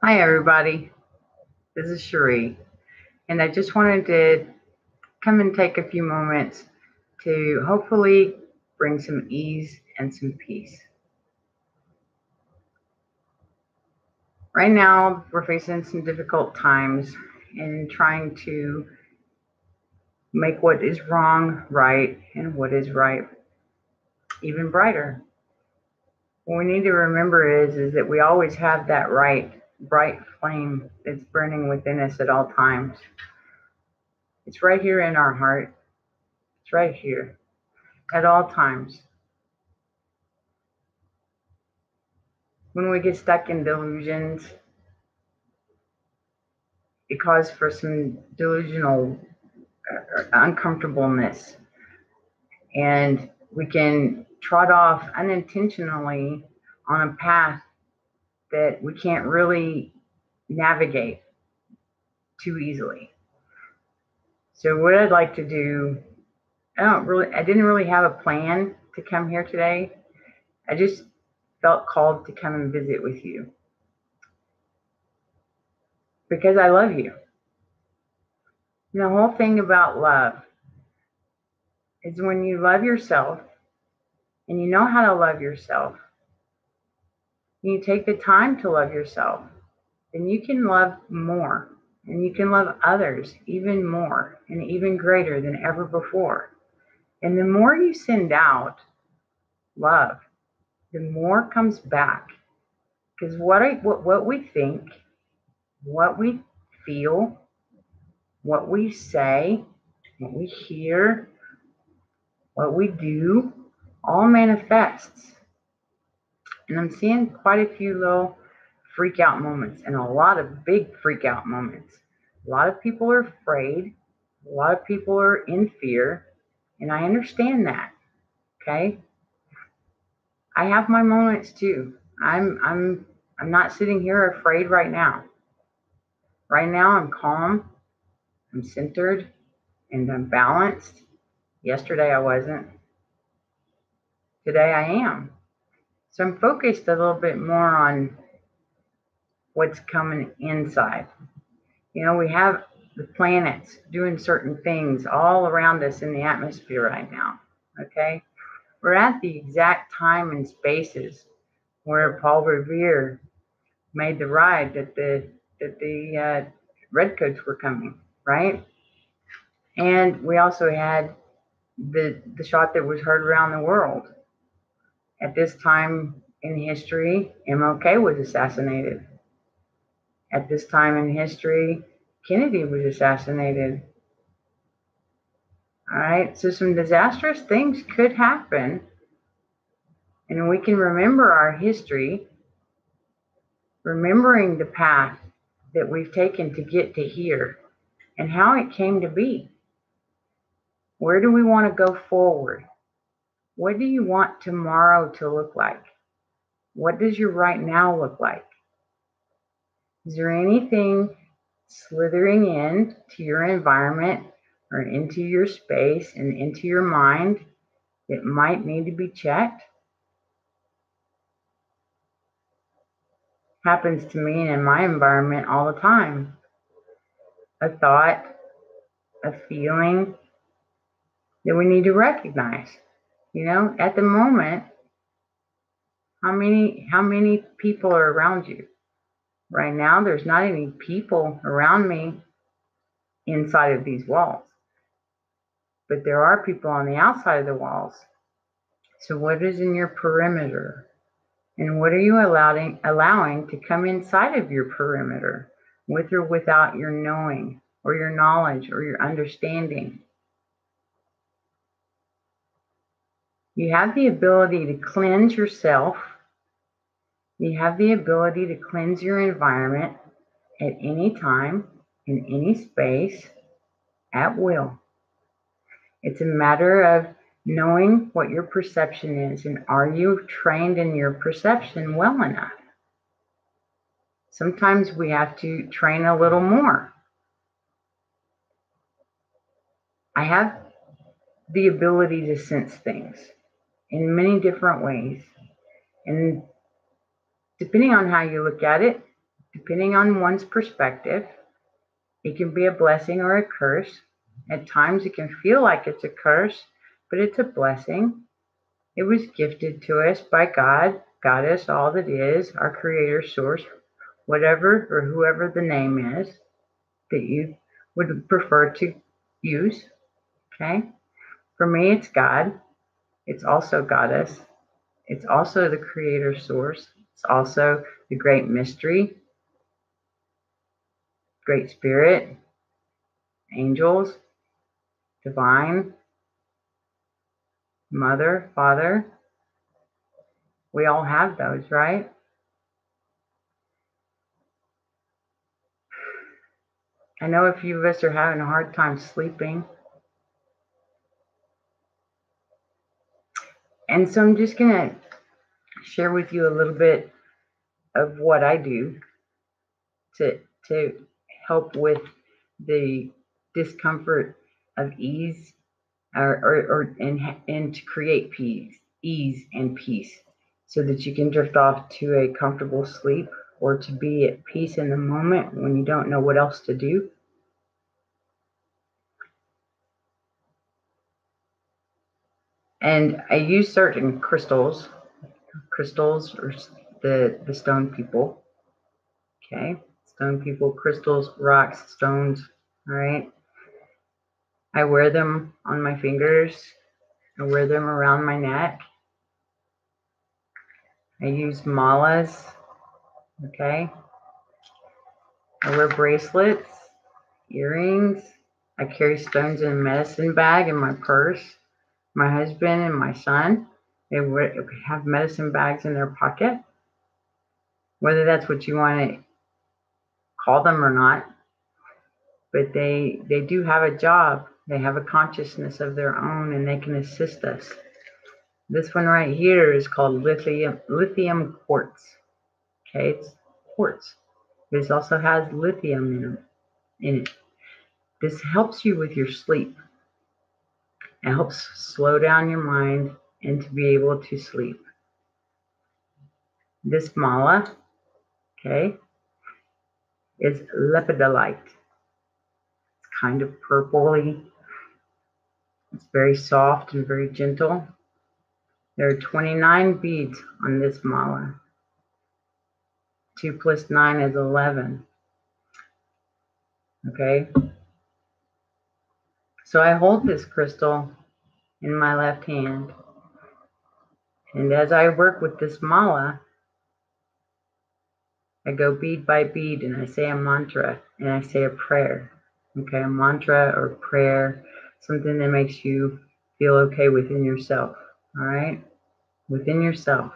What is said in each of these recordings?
Hi, everybody. This is Shari, and I just wanted to come and take a few moments to hopefully bring some ease and some peace. Right now, we're facing some difficult times in trying to make what is wrong right and what is right even brighter. What we need to remember is that we always have that bright flame that's burning within us at all times. It's right here in our heart. It's right here at all times. When we get stuck in delusions, it causes for some delusional uncomfortableness, and we can trot off unintentionally on a path that we can't really navigate too easily. So what I'd like to do, I didn't really have a plan to come here today. I just felt called to come and visit with you because I love you. And the whole thing about love is when you love yourself and you know how to love yourself, and you take the time to love yourself, then you can love more and you can love others even more and even greater than ever before. And the more you send out love, the more comes back. Because what we think, what we feel, what we say, what we hear, what we do, all manifests. And I'm seeing quite a few little freak out moments and a lot of big freak out moments. A lot of people are afraid. A lot of people are in fear. And I understand that. Okay. I have my moments too. I'm not sitting here afraid right now. Right now I'm calm, I'm centered, and I'm balanced. Yesterday I wasn't. Today I am. So I'm focused a little bit more on what's coming inside. We have the planets doing certain things all around us in the atmosphere right now. Okay. We're at the exact time and spaces where Paul Revere made the ride that the redcoats were coming, right? And we also had the shot that was heard around the world. At this time in history, MLK was assassinated. At this time in history, Kennedy was assassinated. All right, so some disastrous things could happen, and we can remember our history, remembering the path that we've taken to get to here and how it came to be. Where do we want to go forward? What do you want tomorrow to look like? What does your right now look like? Is there anything slithering in to your environment or into your space and into your mind that might need to be checked? Happens to me and in my environment all the time. A thought, a feeling that we need to recognize. At the moment, how many people are around you? Right now, there's not any people around me inside of these walls, but there are people on the outside of the walls. So what is in your perimeter? And what are you allowing to come inside of your perimeter, with or without your knowing or your knowledge or your understanding? You have the ability to cleanse yourself. You have the ability to cleanse your environment at any time, in any space, at will. It's a matter of knowing what your perception is, and are you trained in your perception well enough? Sometimes we have to train a little more. I have the ability to sense things in many different ways. And depending on how you look at it, depending on one's perspective, it can be a blessing or a curse. At times it can feel like it's a curse, but it's a blessing. It was gifted to us by God, Goddess, all that is, our creator, source, whatever or whoever the name is that you would prefer to use. Okay? For me, it's God. It's also Goddess. It's also the creator source. It's also the great mystery, great spirit, angels, divine, mother, father. We all have those, right? I know a few of us are having a hard time sleeping. And so I'm just going to share with you a little bit of what I do to help with the discomfort of ease and to create ease and peace so that you can drift off to a comfortable sleep or to be at peace in the moment when you don't know what else to do. And I use certain crystals. Crystals are the stone people. Okay, stone people, crystals, rocks, stones. All right. I wear them on my fingers. I wear them around my neck. I use malas. Okay. I wear bracelets, earrings. I carry stones in a medicine bag in my purse. My husband and my son, they have medicine bags in their pocket. Whether that's what you want to call them or not, but they do have a job. They have a consciousness of their own, and they can assist us. This one right here is called lithium quartz. Okay, it's quartz. This also has lithium in it. This helps you with your sleep. It helps slow down your mind and to be able to sleep. This mala, okay, is lepidolite. It's kind of purpley. It's very soft and very gentle. There are 29 beads on this mala. 2 plus 9 is 11. Okay? So I hold this crystal in my left hand. And as I work with this mala, I go bead by bead and I say a mantra and I say a prayer. Okay? A mantra or prayer, something that makes you feel okay within yourself. All right? Within yourself.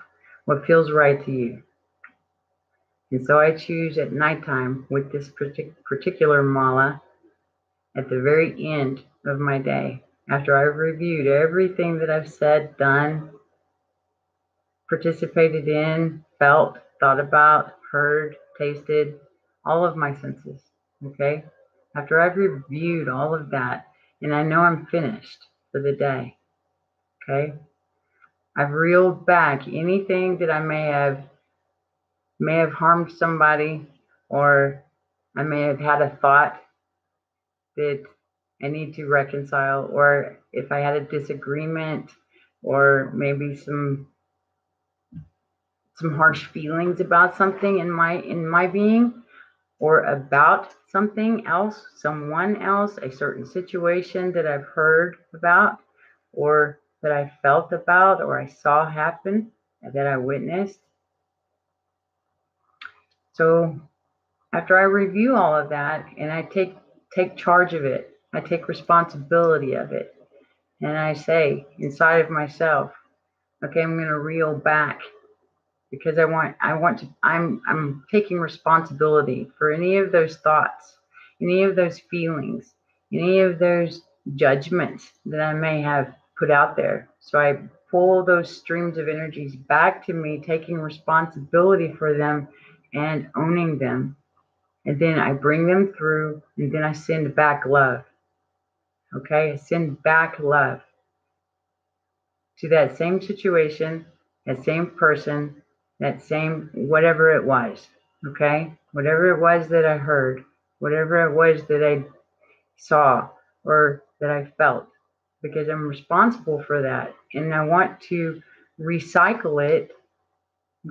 What feels right to you. And so I choose at nighttime with this particular mala at the very end of my day, after I've reviewed everything that I've said, done, participated in, felt, thought about, heard, tasted, all of my senses, okay? After I've reviewed all of that and I know I'm finished for the day, okay? I've reeled back anything that I may have harmed somebody, or I may have had a thought that I need to reconcile, or if I had a disagreement, or maybe some harsh feelings about something in my being, or about something else, someone else, a certain situation that I've heard about, or that I felt about, or I saw happen, that I witnessed. So after I review all of that and I take charge of it, I take responsibility of it, and I say inside of myself, okay, I'm going to reel back because I'm taking responsibility for any of those thoughts, any of those feelings, any of those judgments that I may have put out there. So I pull those streams of energies back to me, taking responsibility for them and owning them. And then I bring them through, and then I send back love. Okay, I send back love to that same situation, that same person, that same whatever it was. Okay? Whatever it was that I heard, whatever it was that I saw or that I felt, because I'm responsible for that. And I want to recycle it,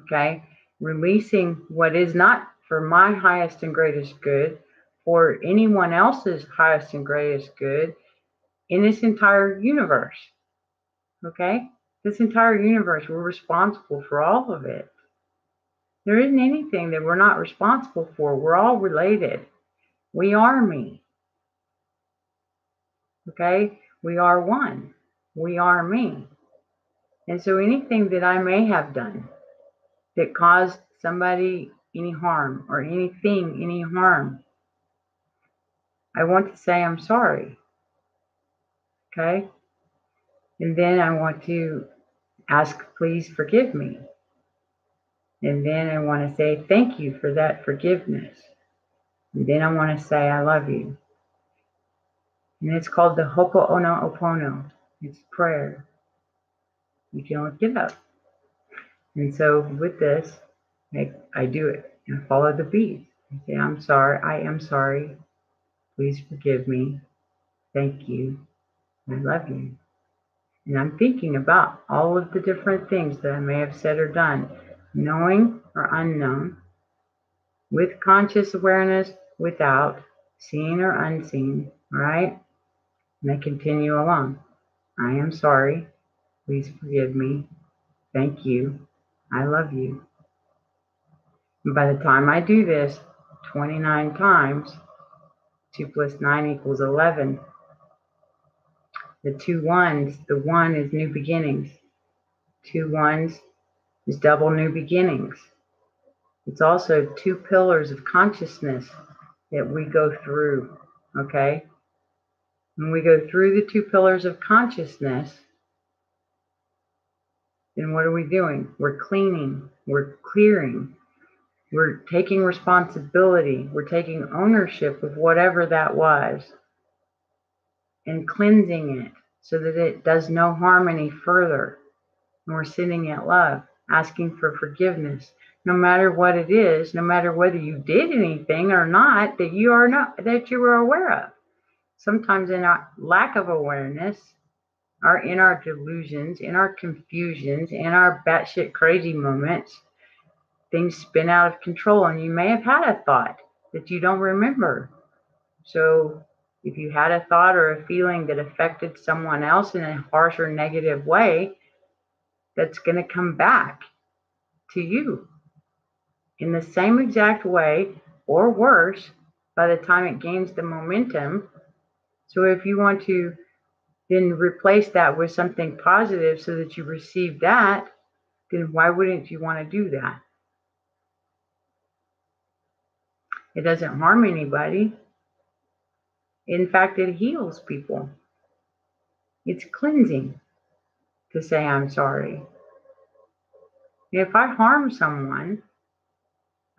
okay? Releasing what is not for my highest and greatest good, for anyone else's highest and greatest good in this entire universe, okay? This entire universe, we're responsible for all of it. There isn't anything that we're not responsible for. We're all related. We are me. Okay? We are one. We are me. And so anything that I may have done that caused somebody any harm or anything any harm, I want to say I'm sorry. Okay? And then I want to ask, please forgive me. And then I want to say thank you for that forgiveness. And then I want to say I love you. And it's called the Ho'oponopono. It's prayer. You don't give up. And so with this, I do it. I follow the beat. I say, I'm sorry. I am sorry. Please forgive me. Thank you. I love you. And I'm thinking about all of the different things that I may have said or done, knowing or unknown, with conscious awareness, without, seen or unseen, right? And I continue along. I am sorry. Please forgive me. Thank you. I love you. And by the time I do this 29 times, 2 plus 9 equals 11. The 2 ones, the 1 is new beginnings. 2 ones is double new beginnings. It's also 2 pillars of consciousness that we go through, okay? When we go through the 2 pillars of consciousness, then what are we doing? We're cleaning, we're clearing, we're taking responsibility, we're taking ownership of whatever that was and cleansing it so that it does no harm any further. And we're sitting at love, asking for forgiveness, no matter what it is, no matter whether you did anything or not that you were aware of. Sometimes in our lack of awareness, or in our delusions, in our confusions, in our batshit crazy moments, things spin out of control, and you may have had a thought that you don't remember. So if you had a thought or a feeling that affected someone else in a harsh or negative way, that's going to come back to you in the same exact way or worse by the time it gains the momentum. So if you want to then replace that with something positive so that you receive that, then why wouldn't you want to do that? It doesn't harm anybody. In fact, it heals people. It's cleansing to say I'm sorry. If I harm someone,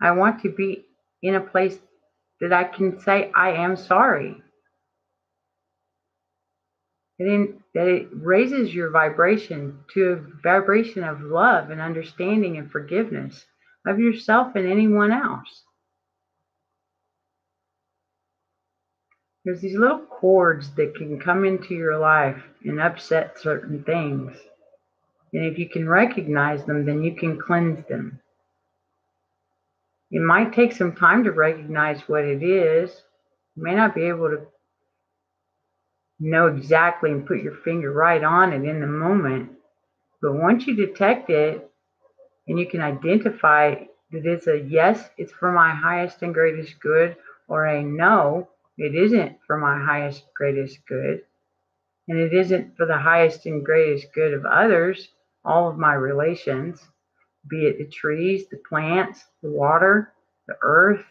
I want to be in a place that I can say I am sorry. And that it raises your vibration to a vibration of love and understanding and forgiveness of yourself and anyone else. There's these little cords that can come into your life and upset certain things. And if you can recognize them, then you can cleanse them. It might take some time to recognize what it is. You may not be able to know exactly and put your finger right on it in the moment. But once you detect it and you can identify that it's a yes, it's for my highest and greatest good, or a no, it isn't for my highest, greatest good, and it isn't for the highest and greatest good of others, all of my relations, be it the trees, the plants, the water, the earth,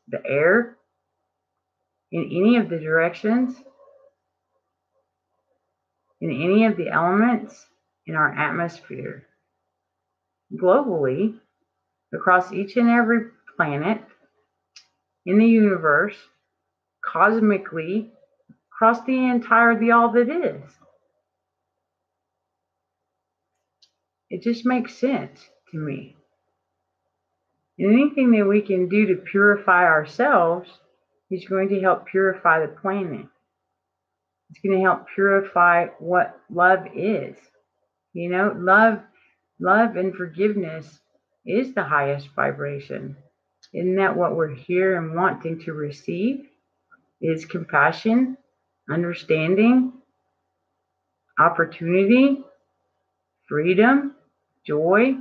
the air, in any of the directions, in any of the elements in our atmosphere, globally, across each and every planet, in the universe, cosmically, across the all that is. It just makes sense to me. And anything that we can do to purify ourselves is going to help purify the planet. It's going to help purify what love is. You know, love and forgiveness is the highest vibration. Isn't that what we're here and wanting to receive? Is compassion, understanding, opportunity, freedom, joy.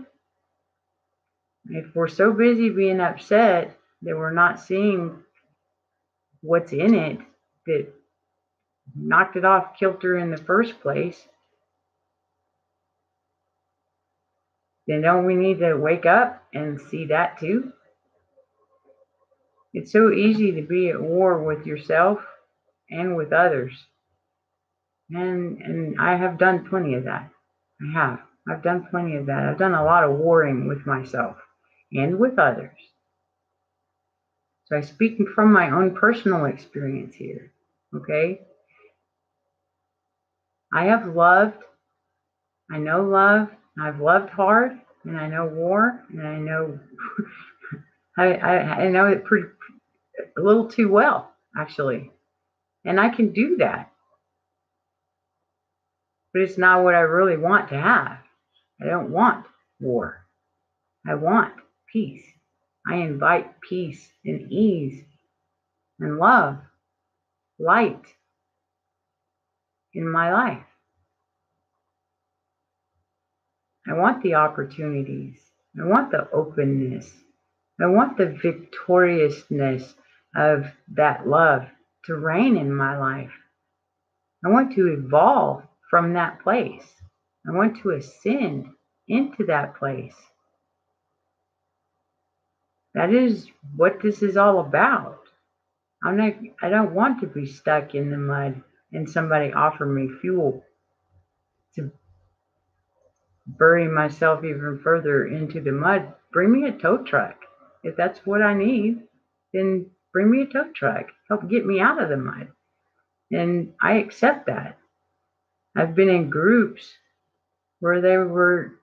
If we're so busy being upset that we're not seeing what's in it that knocked it off kilter in the first place, then don't we need to wake up and see that too? It's so easy to be at war with yourself and with others. And I have done plenty of that. I have. I've done plenty of that. I've done a lot of warring with myself and with others. So I speak from my own personal experience here. Okay? I have loved. I know love. I've loved hard, and I know war, and I know I know it pretty a little too well, actually. And I can do that. But it's not what I really want to have. I don't want war. I want peace. I invite peace and ease and love, light in my life. I want the opportunities. I want the openness. I want the victoriousness of that love to reign in my life. I want to evolve from that place. I want to ascend into that place. That is what this is all about. I don't want to be stuck in the mud and somebody offer me fuel to bury myself even further into the mud. Bring me a tow truck. If that's what I need, then bring me a tow truck. Help get me out of the mud. And I accept that. I've been in groups where they were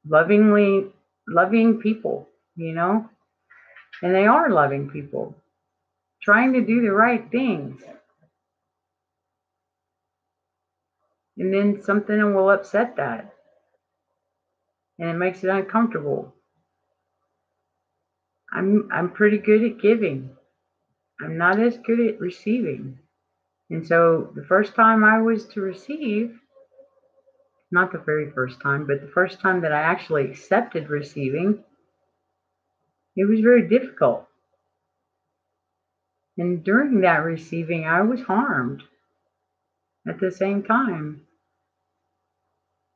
loving people, you know, and they are loving people, trying to do the right things. And then something will upset that, and it makes it uncomfortable. I'm pretty good at giving. I'm not as good at receiving. And so the first time I was to receive, not the very first time, but the first time that I actually accepted receiving, it was very difficult. And during that receiving, I was harmed at the same time.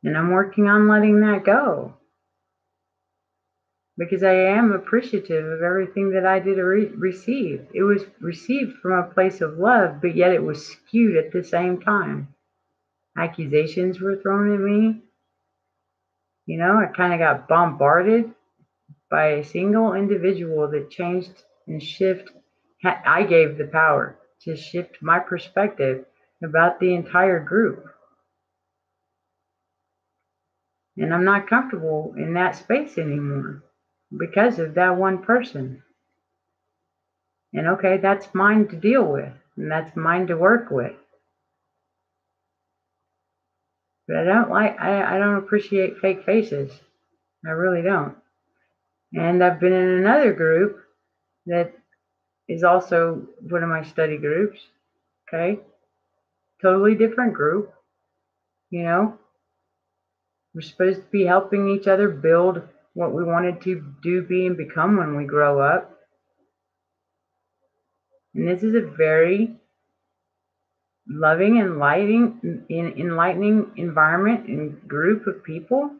And I'm working on letting that go. Because I am appreciative of everything that I did receive. It was received from a place of love, but yet it was skewed at the same time. Accusations were thrown at me. You know, I kind of got bombarded by a single individual that changed and shifted. I gave the power to shift my perspective about the entire group. And I'm not comfortable in that space anymore because of that one person. And okay, that's mine to deal with, and that's mine to work with. But I don't appreciate fake faces. I really don't. And I've been in another group that is also one of my study groups. Okay. Totally different group. You know, we're supposed to be helping each other build what we wanted to do, be, and become when we grow up. And this is a very loving and enlightening environment and group of people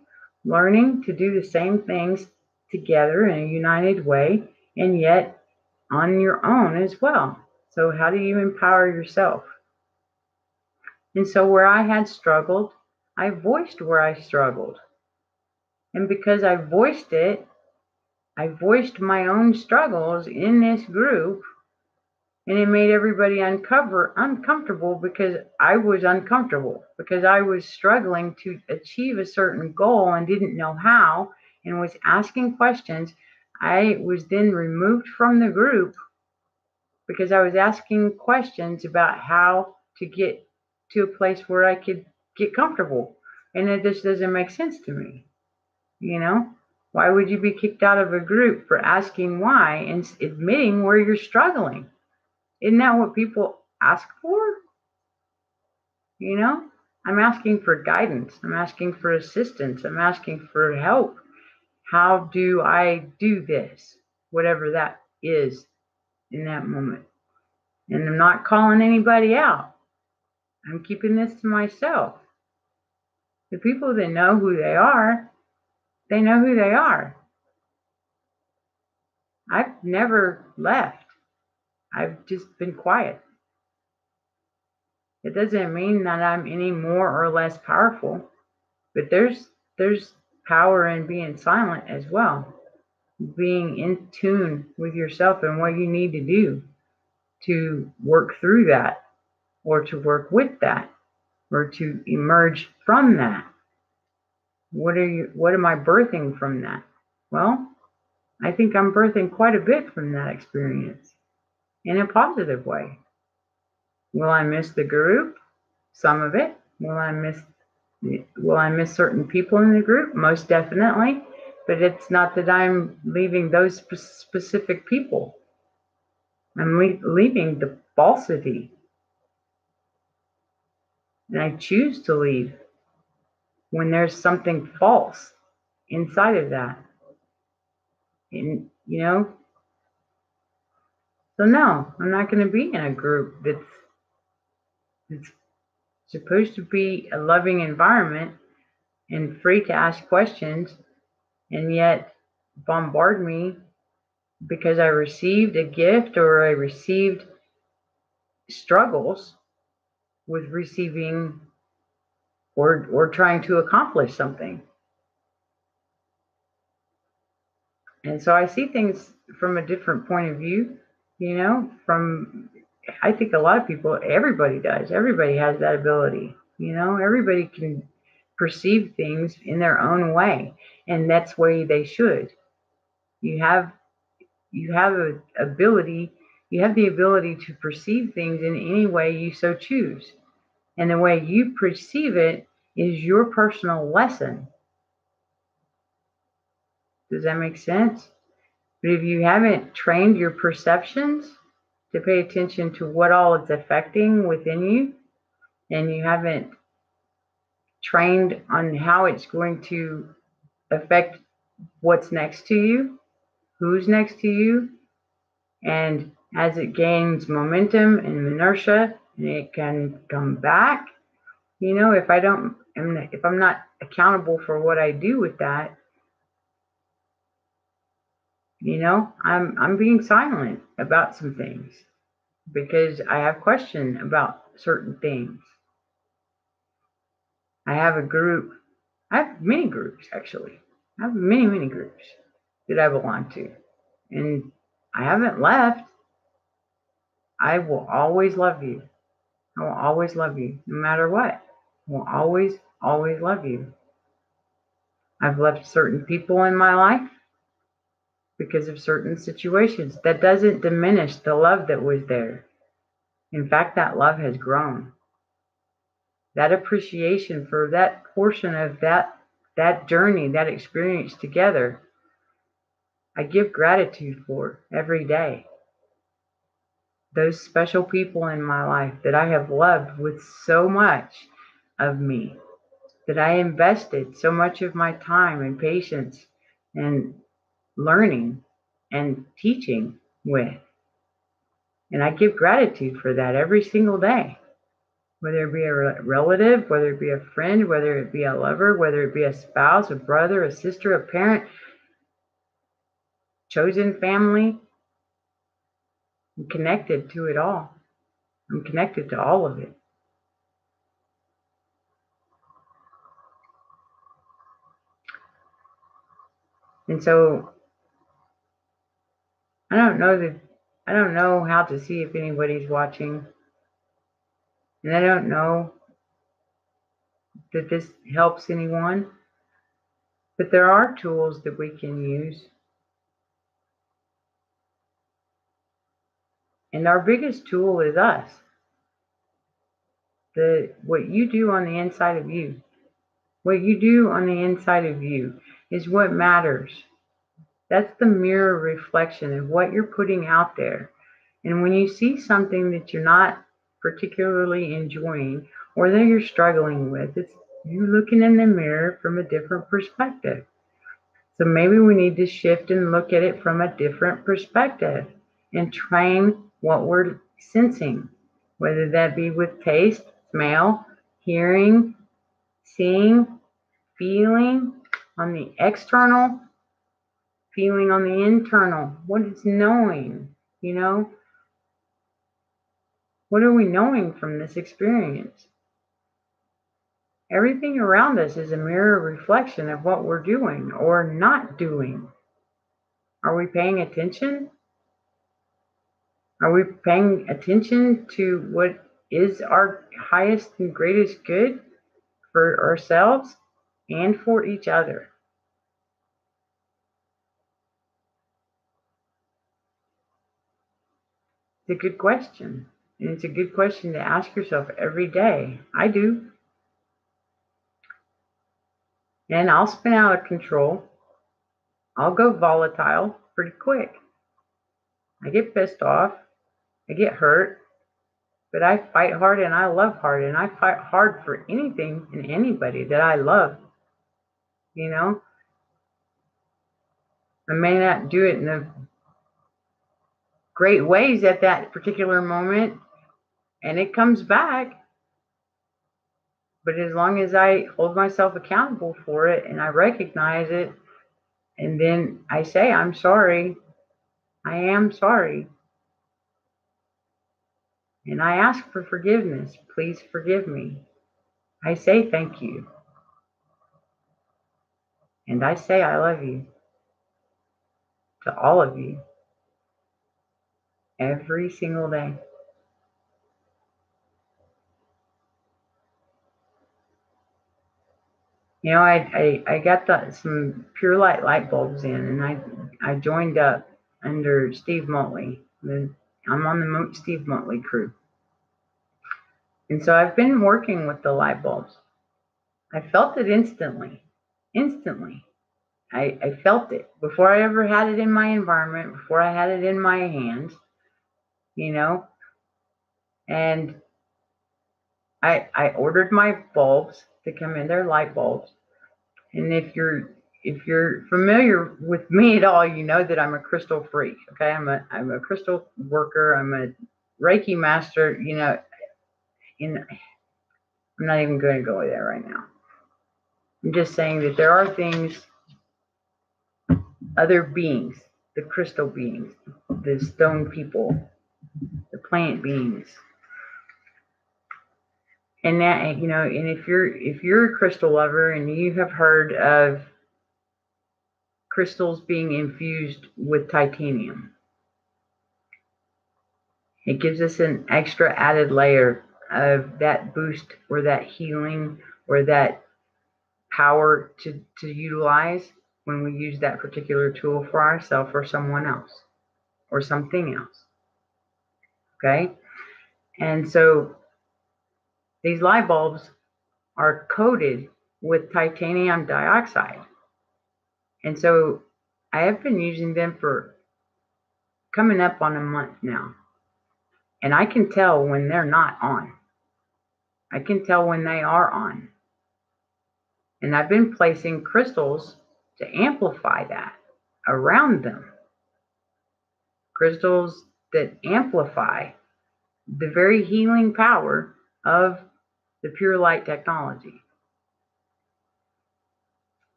learning to do the same things together in a united way, and yet on your own as well. So how do you empower yourself? And so where I had struggled, I voiced where I struggled. And because I voiced it, I voiced my own struggles in this group, and it made everybody uncomfortable because I was uncomfortable, because I was struggling to achieve a certain goal and didn't know how, and was asking questions. I was then removed from the group because I was asking questions about how to get to a place where I could get comfortable. And it just doesn't make sense to me. You know, why would you be kicked out of a group for asking why and admitting where you're struggling? Isn't that what people ask for? You know, I'm asking for guidance. I'm asking for assistance. I'm asking for help. How do I do this? Whatever that is in that moment. And I'm not calling anybody out. I'm keeping this to myself. The people that know who they know who they are. I've never left. I've just been quiet. It doesn't mean that I'm any more or less powerful, but there's power in being silent as well. Being in tune with yourself and what you need to do to work through that or to work with that or to emerge from that. What am I birthing from that? Well, I think I'm birthing quite a bit from that experience in a positive way. Will I miss the group? Some of it. Will I miss certain people in the group? Most definitely. But it's not that I'm leaving those specific people. I'm leaving the falsity. And I choose to leave when there's something false inside of that. And, so no, I'm not going to be in a group that's supposed to be a loving environment and free to ask questions, and yet bombard me because I received a gift or I received struggles with receiving or trying to accomplish something. And so I see things from a different point of view, I think a lot of people, everybody does. Everybody has that ability. Everybody can perceive things in their own way, and that's the way they should. You have the ability to perceive things in any way you so choose. And the way you perceive it is your personal lesson. Does that make sense? But if you haven't trained your perceptions to pay attention to what all it's affecting within you, and you haven't trained on how it's going to affect what's next to you, who's next to you, and as it gains momentum and inertia, and it can come back. If I'm not accountable for what I do with that, I'm being silent about some things because I have question about certain things. I have many groups actually. I have many groups that I belong to, and I haven't left. I will always love you. I will always love you, no matter what. I will always love you. I've left certain people in my life because of certain situations. That doesn't diminish the love that was there. In fact, that love has grown. That appreciation for that portion of that journey, that experience together, I give gratitude for every day. Those special people in my life that I have loved with so much of me, that I invested so much of my time and patience and learning and teaching with. And I give gratitude for that every single day, whether it be a relative, whether it be a friend, whether it be a lover, whether it be a spouse, a brother, a sister, a parent, chosen family. I'm connected to it all. I'm connected to all of it. And so I don't know how to see if anybody's watching. And I don't know that this helps anyone. But there are tools that we can use. And our biggest tool is us. What you do on the inside of you. What you do on the inside of you is what matters. That's the mirror reflection of what you're putting out there. And when you see something that you're not particularly enjoying or that you're struggling with, it's you looking in the mirror from a different perspective. So maybe we need to shift and look at it from a different perspective and train what we're sensing, whether that be with taste, smell, hearing, seeing, feeling on the external, feeling on the internal. What is knowing? What are we knowing from this experience? Everything around us is a mirror reflection of what we're doing or not doing. Are we paying attention? Are we paying attention to what is our highest and greatest good for ourselves and for each other? It's a good question. And it's a good question to ask yourself every day. I do. And I'll spin out of control. I'll go volatile pretty quick. I get pissed off. I get hurt. But I fight hard and I love hard. And I fight hard for anything and anybody that I love. I may not do it in the great ways at that particular moment. And it comes back. But as long as I hold myself accountable for it and I recognize it, and then I say, I'm sorry, I am sorry. And I ask for forgiveness. Please forgive me. I say thank you. And I say I love you. To all of you. Every single day. I got some Pure light bulbs in, and I joined up under Steve Motley. I'm on the Steve Motley crew. And so I've been working with the light bulbs. I felt it instantly. I felt it before I ever had it in my environment, before I had it in my hands, and I ordered my bulbs to come in. They're light bulbs. And if you're familiar with me at all, you know that I'm a crystal freak. Okay, I'm a crystal worker. I'm a Reiki master. I'm not even going to go there right now. I'm just saying that there are things, other beings, the crystal beings, the stone people, the plant beings, and that and if you're a crystal lover and you have heard of crystals being infused with titanium, it gives us an extra added layer of that boost or that healing or that power to utilize when we use that particular tool for ourselves or someone else or something else. Okay? And so these light bulbs are coated with titanium dioxide. And so I have been using them for coming up on a month now. And I can tell when they're not on. I can tell when they are on. And I've been placing crystals to amplify that around them. Crystals that amplify the very healing power of the pure light technology.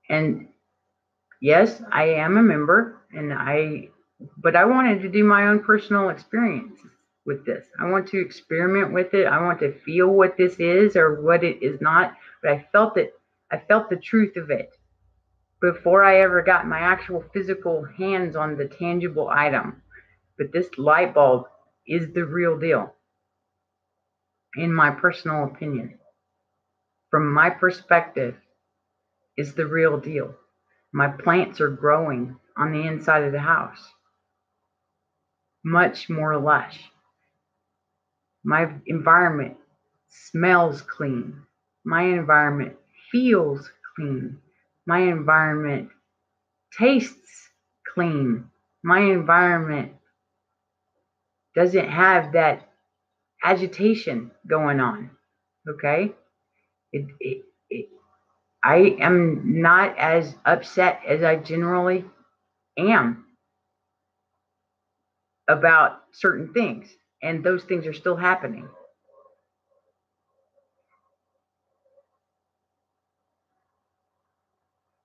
And yes, I am a member, but I wanted to do my own personal experience with this. I want to experiment with it. I want to feel what this is or what it is not. But I felt it. I felt the truth of it before I ever got my actual physical hands on the tangible item. But this light bulb is the real deal, in my personal opinion. From my perspective, is the real deal. My plants are growing on the inside of the house. Much more lush. My environment smells clean. My environment feels clean. My environment tastes clean. My environment doesn't have that agitation going on. Okay? I am not as upset as I generally am about certain things, and those things are still happening.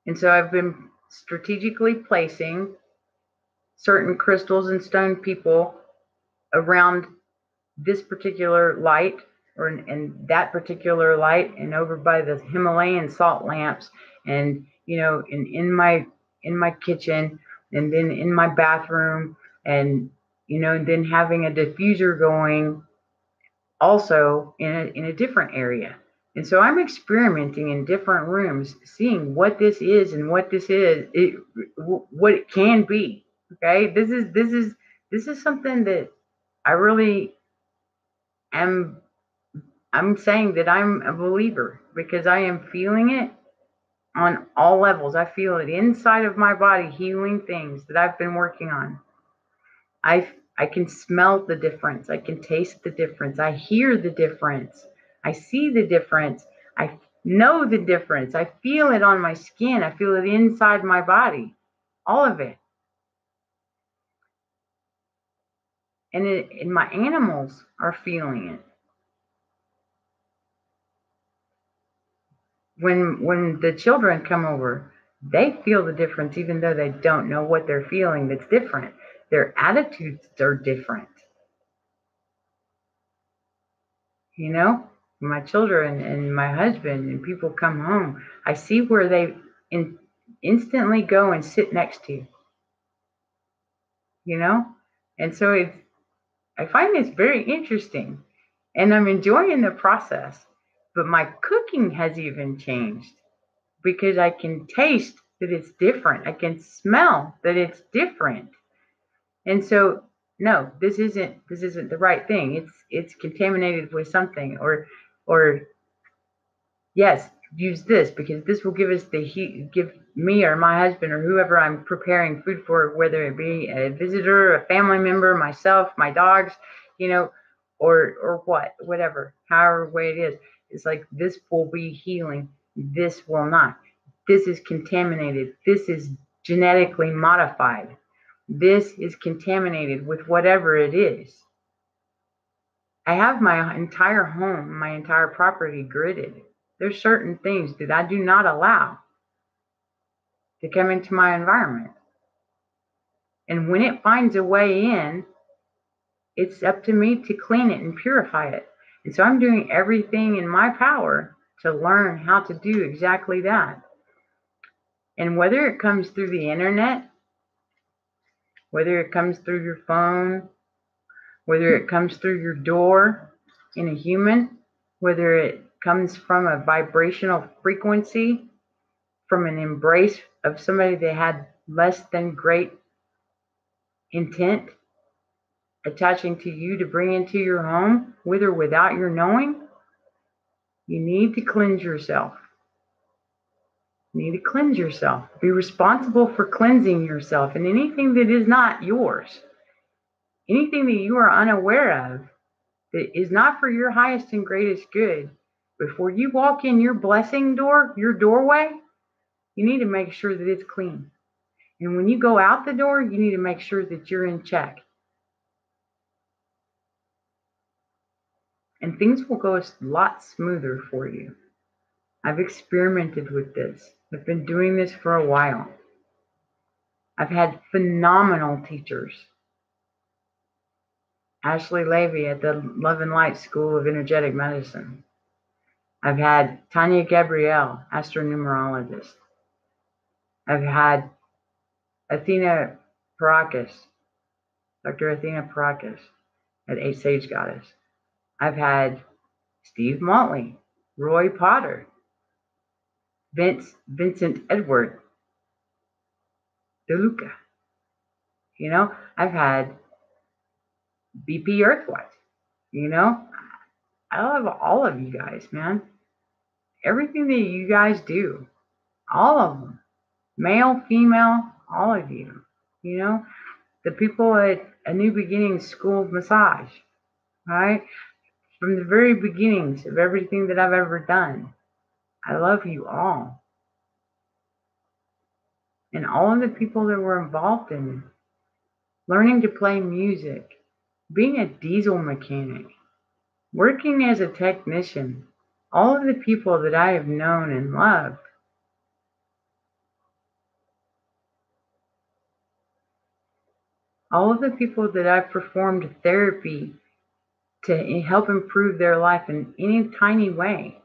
And so I've been strategically placing certain crystals and stone people around this particular light, or in that particular light, and over by the Himalayan salt lamps, and in my kitchen, and then in my bathroom, and and then having a diffuser going also in a different area. And so I'm experimenting in different rooms, seeing what this is and what this is, what it can be. Okay, this is something that I really am. I'm saying that I'm a believer because I am feeling it on all levels. I feel it inside of my body, healing things that I've been working on. I can smell the difference. I can taste the difference. I hear the difference. I see the difference. I know the difference. I feel it on my skin. I feel it inside my body. All of it. And my animals are feeling it. When the children come over, they feel the difference even though they don't know what they're feeling that's different. Their attitudes are different. My children and my husband and people come home, I see where they instantly go and sit next to you. And so I find this very interesting, and I'm enjoying the process. But my cooking has even changed because I can taste that it's different. I can smell that it's different. And so, no, this isn't the right thing. It's contaminated with something, or yes, use this because this will give us the heat, give me or my husband or whoever I'm preparing food for, whether it be a visitor, a family member, myself, my dogs, or whatever, however way it is. It's like this will be healing. This will not. This is contaminated. This is genetically modified. This is contaminated with whatever it is. I have my entire home, my entire property gridded. There's certain things that I do not allow to come into my environment. And when it finds a way in, it's up to me to clean it and purify it. And so I'm doing everything in my power to learn how to do exactly that. And whether it comes through the internet, whether it comes through your phone, whether it comes through your door in a human, whether it comes from a vibrational frequency, from an embrace of somebody that had less than great intent attaching to you to bring into your home, with or without your knowing, you need to cleanse yourself. You need to cleanse yourself. Be responsible for cleansing yourself. And anything that is not yours, anything that you are unaware of, that is not for your highest and greatest good, before you walk in your blessing door, your doorway, you need to make sure that it's clean. And when you go out the door, you need to make sure that you're in check. And things will go a lot smoother for you. I've experimented with this. I've been doing this for a while. I've had phenomenal teachers. Ashley Levy at the Love and Light School of Energetic Medicine. I've had Tanya Gabrielle, astronumerologist. I've had Athena Parakis, Dr. Athena Parakis at Eight Sage Goddess. I've had Steve Motley, Roy Potter, Vincent Edward DeLuca. I've had BP Earthwise. You know, I love all of you guys, man. Everything that you guys do, all of them, male, female, all of you. You know, the people at A New Beginning School of Massage, right? From the very beginnings of everything that I've ever done, I love you all. And all of the people that were involved in it, learning to play music, being a diesel mechanic, working as a technician, all of the people that I have known and loved, all of the people that I've performed therapy to help improve their life in any tiny way,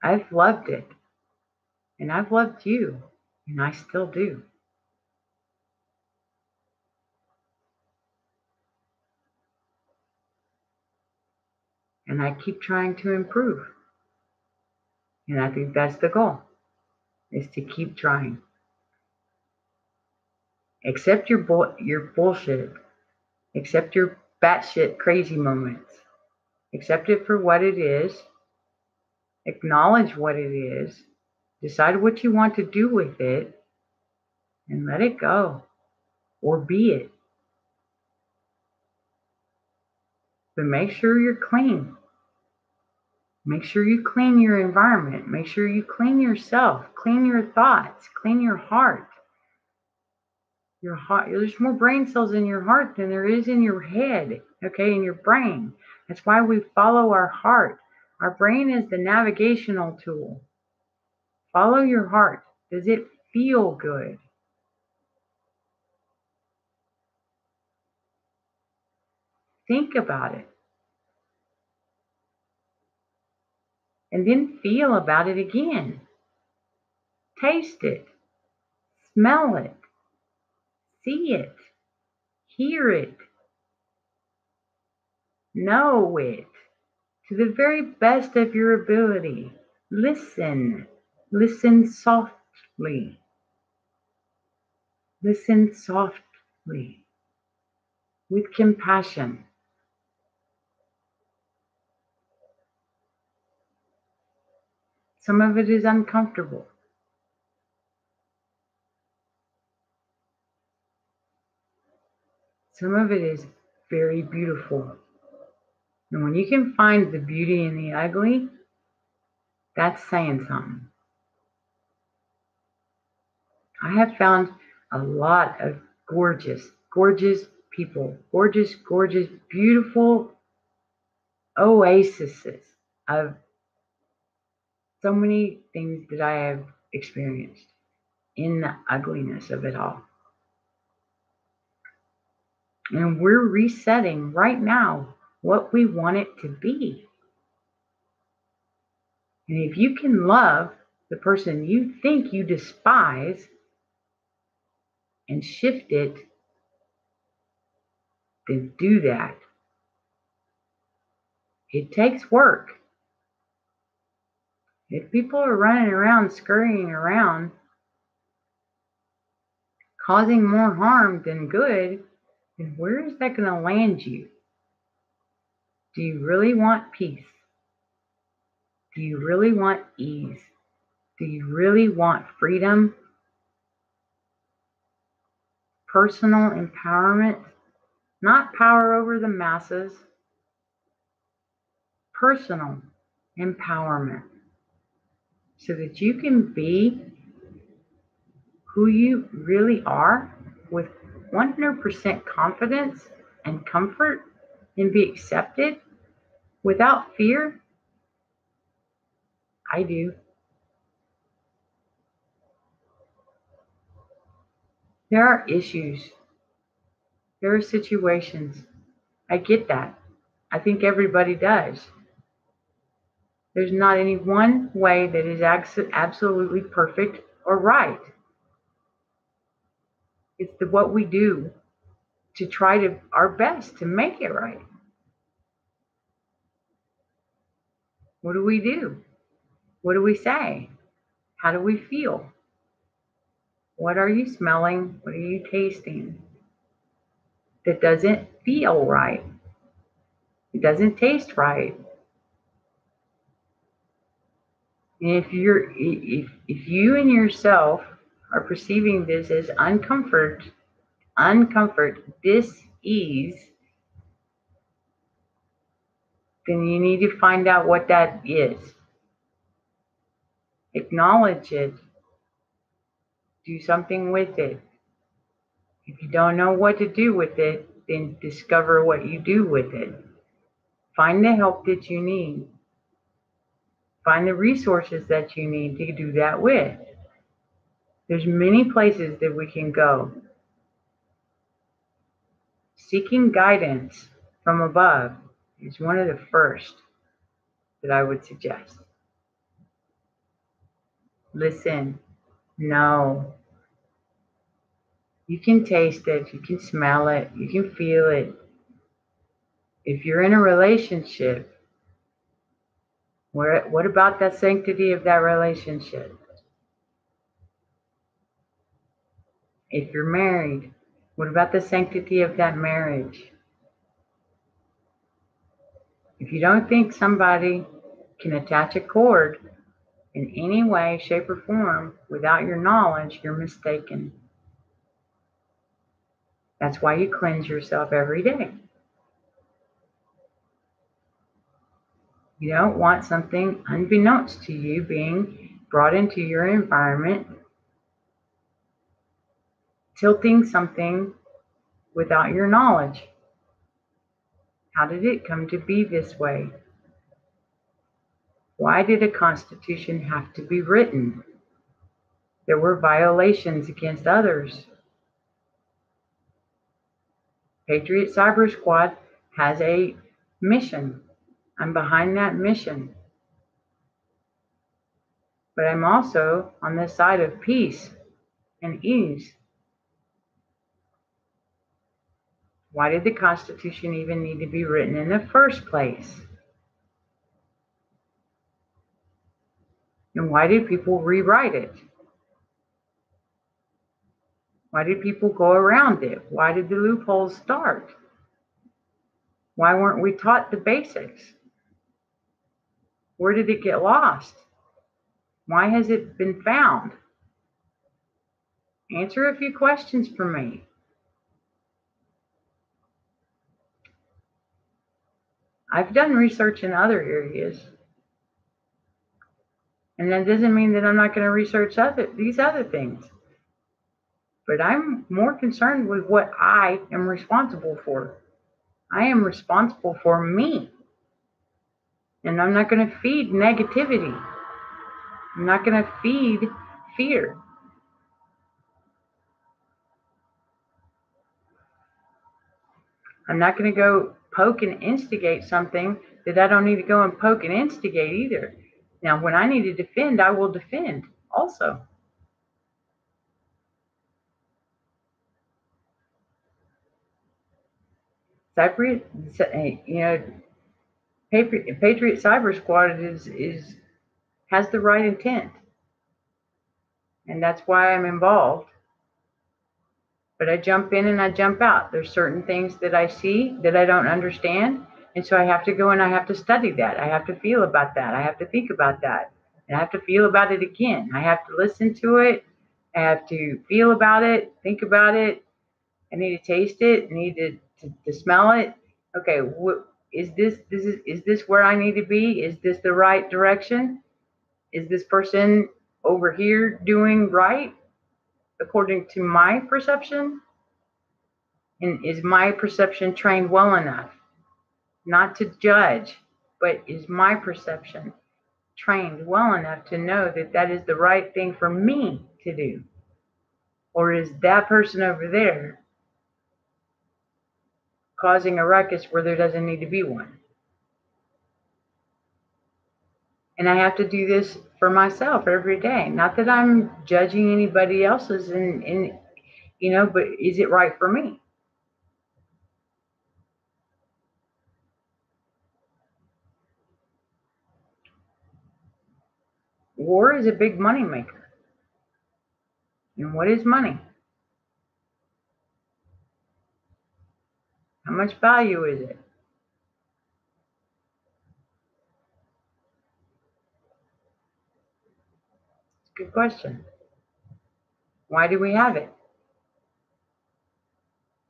I've loved it. And I've loved you. And I still do. And I keep trying to improve. And I think that's the goal, is to keep trying. Accept your bullshit. Accept your batshit crazy moments. Accept it for what it is. Acknowledge what it is. Decide what you want to do with it. And let it go. Or be it. But make sure you're clean. Make sure you clean your environment. Make sure you clean yourself. Clean your thoughts. Clean your heart. Your heart, there's more brain cells in your heart than there is in your head, okay, in your brain. That's why we follow our heart. Our brain is the navigational tool. Follow your heart. Does it feel good? Think about it. And then feel about it again. Taste it. Smell it. See it. Hear it. Know it. To the very best of your ability. Listen. Listen softly. Listen softly. With compassion. Some of it is uncomfortable. Some of it is very beautiful. And when you can find the beauty in the ugly, that's saying something. I have found a lot of gorgeous, gorgeous people, gorgeous, gorgeous, beautiful oases of so many things that I have experienced in the ugliness of it all. And we're resetting right now what we want it to be. And if you can love the person you think you despise and shift it, then do that. It takes work. If people are running around, scurrying around, causing more harm than good, then where is that going to land you? Do you really want peace? Do you really want ease? Do you really want freedom? Personal empowerment? Not power over the masses. Personal empowerment. So that you can be who you really are with 100% confidence and comfort and be accepted without fear. I do. There are issues. There are situations. I get that. I think everybody does. There's not any one way that is absolutely perfect or right. It's what we do to try to our best to make it right. What do we do? What do we say? How do we feel? What are you smelling? What are you tasting that doesn't feel right? It doesn't taste right. And if you and yourself are perceiving this as uncomfort, dis-ease, then you need to find out what that is. Acknowledge it. Do something with it. If you don't know what to do with it, then discover what you do with it. Find the help that you need. Find the resources that you need to do that with. There's many places that we can go. Seeking guidance from above is one of the first that I would suggest. Listen, know. You can taste it, you can smell it, you can feel it. If you're in a relationship, what about that sanctity of that relationship? If you're married, what about the sanctity of that marriage? If you don't think somebody can attach a cord in any way, shape, or form without your knowledge, you're mistaken. That's why you cleanse yourself every day. You don't want something unbeknownst to you being brought into your environment, tilting something without your knowledge. How did it come to be this way? Why did a constitution have to be written? There were violations against others. Patriot Cyber Squad has a mission. I'm behind that mission. But I'm also on the side of peace and ease. Why did the Constitution even need to be written in the first place? And why did people rewrite it? Why did people go around it? Why did the loopholes start? Why weren't we taught the basics? Where did it get lost? Why has it been found? Answer a few questions for me. I've done research in other areas. And that doesn't mean that I'm not going to research these other things. But I'm more concerned with what I am responsible for. I am responsible for me. And I'm not going to feed negativity. I'm not going to feed fear. I'm not going to go poke and instigate something that I don't need to go and poke and instigate either. Now, when I need to defend, I will defend also. Patriot Cyber Squad has the right intent, and that's why I'm involved. But I jump in and I jump out. There's certain things that I see that I don't understand, and so I have to go and I have to study that. I have to feel about that. I have to think about that, and I have to feel about it again. I have to listen to it. I have to feel about it, think about it. I need to taste it. I need to smell it. Okay, is this where I need to be? Is this the right direction? Is this person over here doing right according to my perception? And is my perception trained well enough? Not to judge, but is my perception trained well enough to know that that is the right thing for me to do? Or is that person over there causing a ruckus where there doesn't need to be one? And I have to do this for myself every day. Not that I'm judging anybody else's, but is it right for me? War is a big money maker. And what is money? How much value is it? Good question. Why do we have it?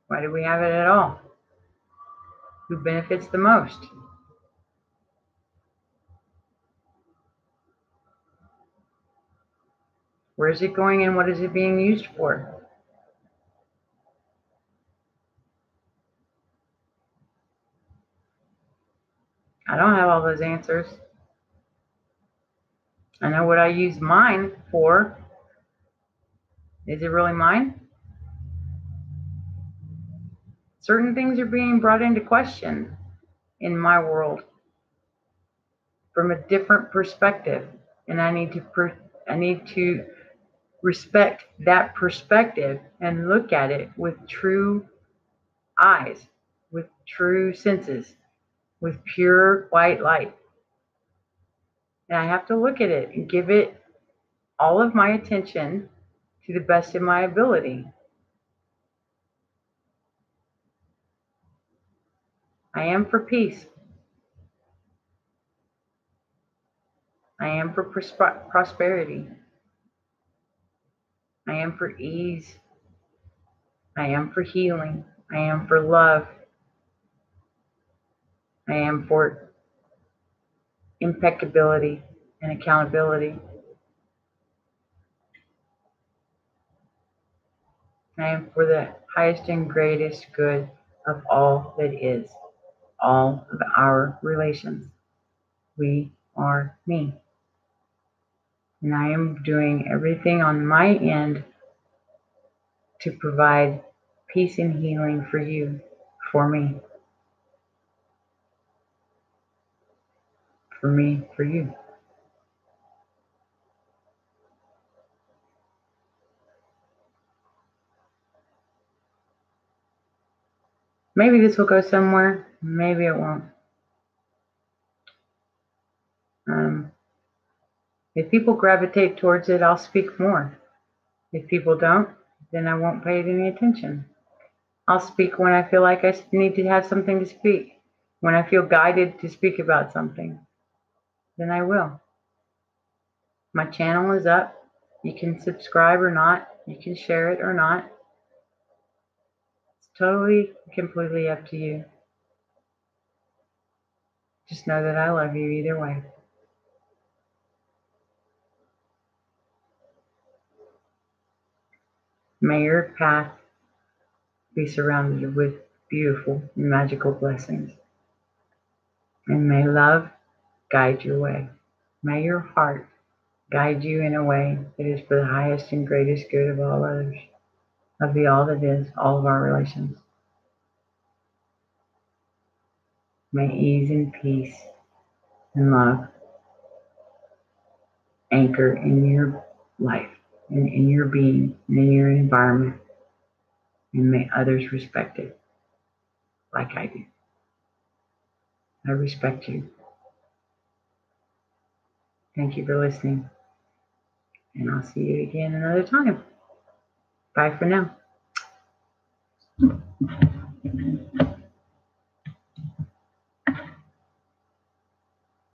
Why do we have it at all? Who benefits the most? Where is it going and what is it being used for? I don't have all those answers. I know what I use mine for. Is it really mine? Certain things are being brought into question in my world from a different perspective, and I need to respect that perspective and look at it with true eyes, with true senses, with pure white light. And I have to look at it and give it all of my attention to the best of my ability. I am for peace. I am for prosperity. I am for ease. I am for healing. I am for love. I am for impeccability and accountability. I am for the highest and greatest good of all that is, all of our relations. We are me. And I am doing everything on my end to provide peace and healing for you, for me, for you. Maybe this will go somewhere, maybe it won't. If people gravitate towards it, I'll speak more. If people don't, then I won't pay it any attention. I'll speak when I feel like I need to have something to speak. When I feel guided to speak about something, then I will. My channel is up. You can subscribe or not. You can share it or not. It's totally, completely up to you. Just know that I love you either way. May your path be surrounded with beautiful and magical blessings. And may love guide your way. May your heart guide you in a way that is for the highest and greatest good of all others, of the all that is, all of our relations. May ease and peace and love anchor in your life and in your being and in your environment, and may others respect it like I do. I respect you. Thank you for listening, and I'll see you again another time. Bye for now.